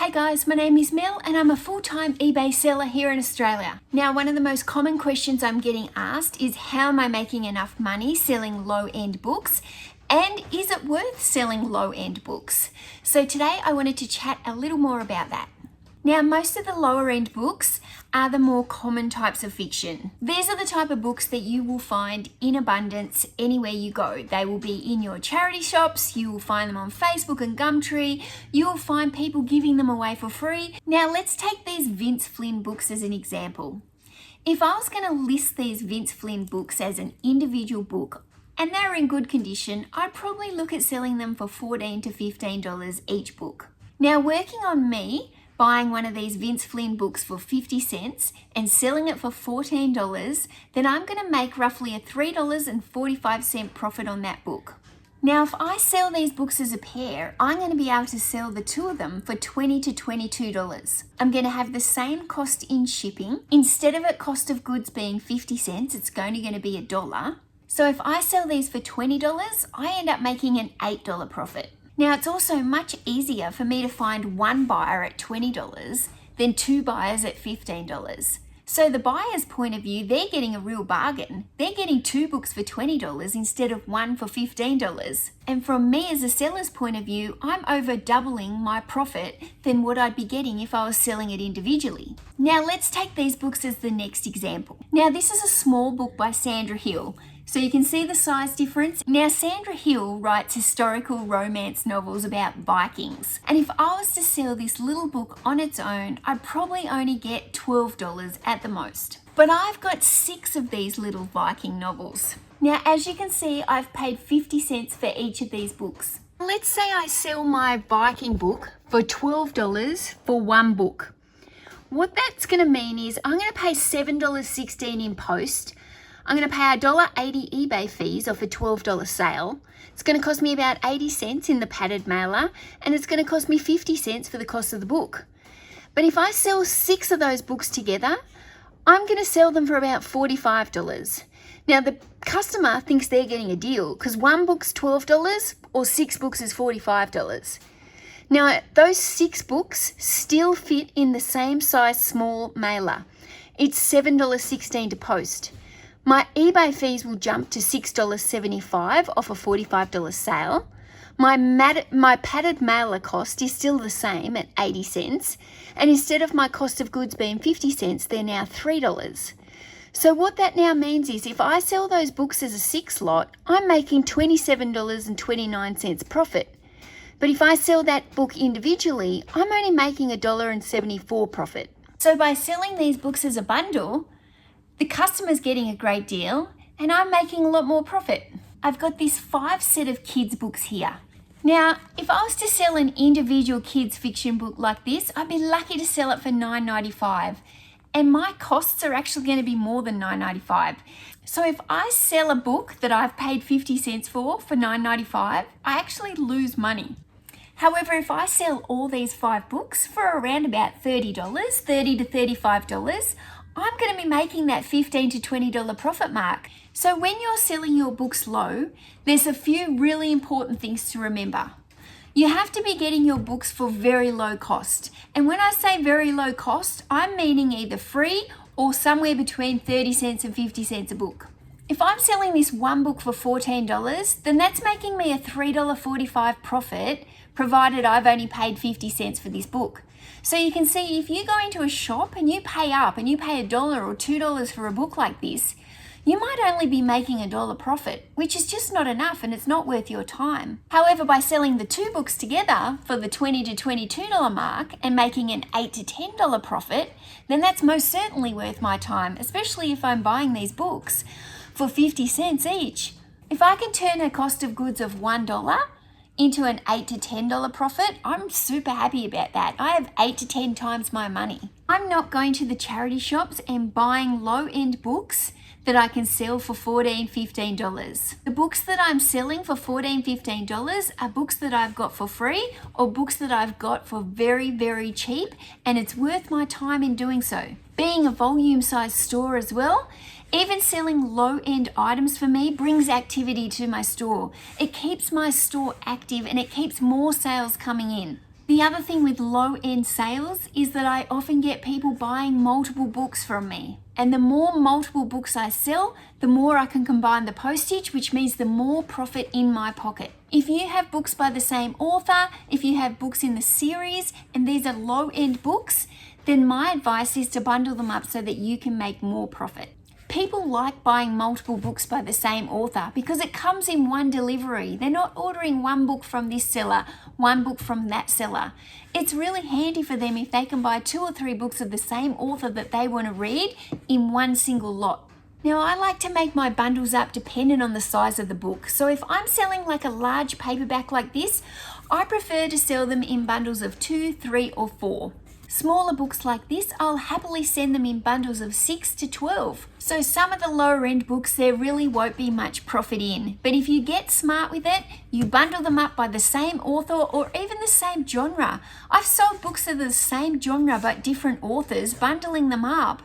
G'day guys, my name is Mel and I'm a full-time eBay seller here in Australia. Now, one of the most common questions I'm getting asked is how am I making enough money selling low-end books, and is it worth selling low-end books? So today I wanted to chat a little more about that. Now, most of the lower end books are the more common types of fiction. These are the type of books that you will find in abundance anywhere you go. They will be in your charity shops, you will find them on Facebook and Gumtree, you will find people giving them away for free. Now let's take these Vince Flynn books as an example. If I was going to list these Vince Flynn books as an individual book and they're in good condition, I'd probably look at selling them for $14 to $15 each book. Now, working on me, buying one of these Vince Flynn books for 50 cents and selling it for $14, then I'm going to make roughly a $3.45 profit on that book. Now, if I sell these books as a pair, I'm going to be able to sell the two of them for $20 to $22. I'm going to have the same cost in shipping. Instead of a cost of goods being 50 cents, it's only going to be $1. So if I sell these for $20, I end up making an $8 profit. Now, it's also much easier for me to find one buyer at $20 than two buyers at $15. So the buyer's point of view, they're getting a real bargain. They're getting two books for $20 instead of one for $15. And from me as a seller's point of view, I'm over doubling my profit than what I'd be getting if I was selling it individually. Now let's take these books as the next example. Now this is a small book by Sandra Hill. So you can see the size difference. Now, Sandra Hill writes historical romance novels about Vikings. And if I was to sell this little book on its own, I'd probably only get $12 at the most. But I've got 6 of these little Viking novels. Now, as you can see, I've paid 50 cents for each of these books. Let's say I sell my Viking book for $12 for one book. What that's going to mean is I'm going to pay $7.16 in post. I'm going to pay $1.80 eBay fees off a $12 sale. It's going to cost me about 80 cents in the padded mailer, and it's going to cost me 50 cents for the cost of the book. But if I sell 6 of those books together, I'm going to sell them for about $45. Now, the customer thinks they're getting a deal because one book's $12 or 6 books is $45. Now, those 6 books still fit in the same size small mailer. It's $7.16 to post. My eBay fees will jump to $6.75 off a $45 sale. My padded mailer cost is still the same at 80 cents. And instead of my cost of goods being 50 cents, they're now $3. So what that now means is if I sell those books as a 6 lot, I'm making $27.29 profit. But if I sell that book individually, I'm only making $1.74 profit. So by selling these books as a bundle, the customer's getting a great deal and I'm making a lot more profit. I've got this 5 set of kids books here. Now, if I was to sell an individual kids fiction book like this, I'd be lucky to sell it for $9.95. And my costs are actually going to be more than $9.95. So if I sell a book that I've paid 50 cents for $9.95, I actually lose money. However, if I sell all these 5 books for around about $30 to $35, I'm going to be making that $15 to $20 profit mark. So when you're selling your books low, there's a few really important things to remember. You have to be getting your books for very low cost. And when I say very low cost, I'm meaning either free or somewhere between 30 cents and 50 cents a book. If I'm selling this one book for $14, then that's making me a $3.45 profit, provided I've only paid 50 cents for this book. So you can see if you go into a shop and you pay up and you pay $1 or $2 for a book like this, you might only be making $1 profit, which is just not enough and it's not worth your time. However, by selling the 2 books together for the $20 to $22 mark and making an $8 to $10 profit, then that's most certainly worth my time, especially if I'm buying these books for 50 cents each. If I can turn a cost of goods of $1 into an $8 to $10 profit, I'm super happy about that. I have 8 to 10 times my money. I'm not going to the charity shops and buying low-end books that I can sell for $14, $15. The books that I'm selling for $14, $15 are books that I've got for free or books that I've got for very, very cheap, and it's worth my time in doing so. Being a volume size store as well, even selling low-end items for me brings activity to my store. It keeps my store active and it keeps more sales coming in. The other thing with low-end sales is that I often get people buying multiple books from me. And the more multiple books I sell, the more I can combine the postage, which means the more profit in my pocket. If you have books by the same author, if you have books in the series, and these are low-end books, then my advice is to bundle them up so that you can make more profit. People like buying multiple books by the same author because it comes in one delivery. They're not ordering one book from this seller, one book from that seller. It's really handy for them if they can buy 2 or 3 books of the same author that they want to read in one single lot. Now, I like to make my bundles up dependent on the size of the book. So if I'm selling like a large paperback like this, I prefer to sell them in bundles of 2, 3, or 4. Smaller books like this, I'll happily send them in bundles of 6 to 12. So some of the lower end books, there really won't be much profit in. But if you get smart with it, you bundle them up by the same author or even the same genre. I've sold books of the same genre but different authors, bundling them up.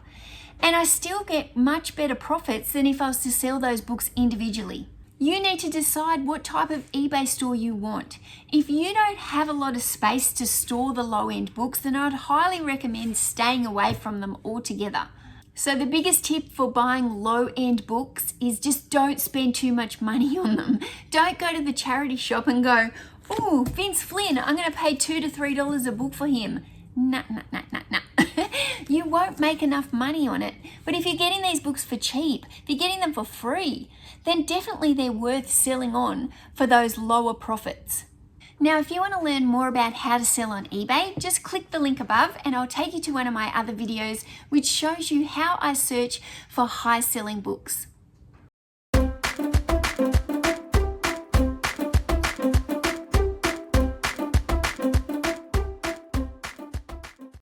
And I still get much better profits than if I was to sell those books individually. You need to decide what type of eBay store you want. If you don't have a lot of space to store the low-end books, then I'd highly recommend staying away from them altogether. So the biggest tip for buying low-end books is just don't spend too much money on them. Don't go to the charity shop and go, "Oh, Vince Flynn, I'm going to pay $2 to $3 a book for him." Nah. You won't make enough money on it. But if you're getting these books for cheap, if you're getting them for free, then definitely they're worth selling on for those lower profits. Now, if you want to learn more about how to sell on eBay, just click the link above and I'll take you to one of my other videos which shows you how I search for high selling books.